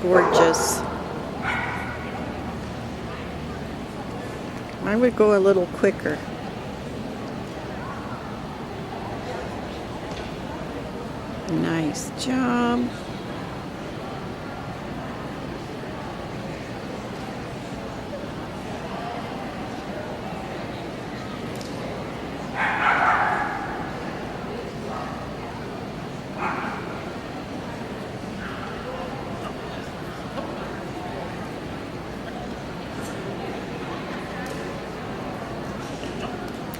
gorgeous. I would go a little quicker. Nice job.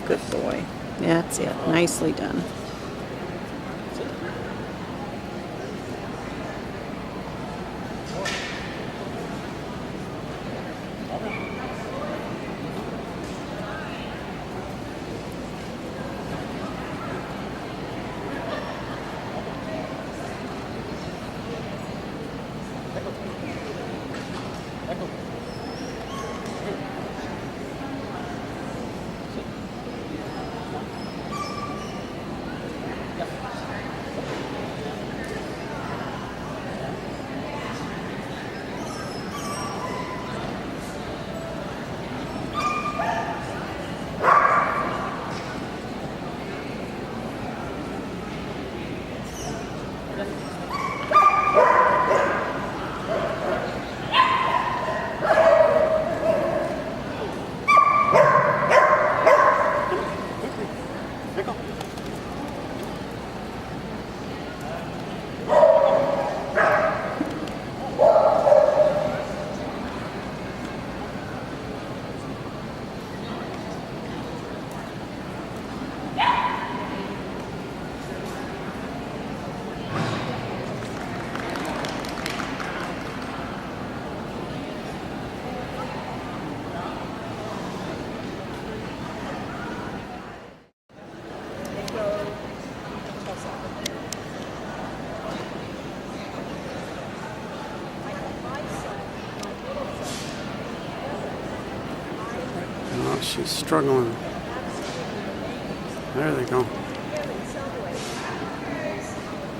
Good boy. That's it. Nicely done. Oh, she's struggling. There they go.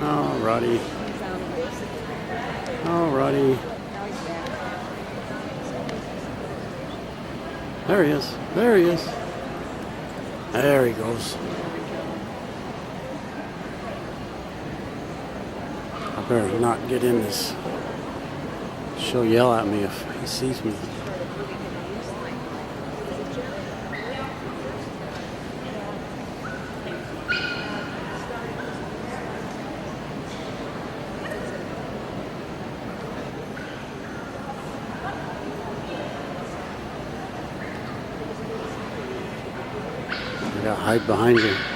Oh, Roddy. Oh, Roddy. There he is. There he is. There he goes. I better not get in this. She'll yell at me if he sees me. I gotta hide behind you.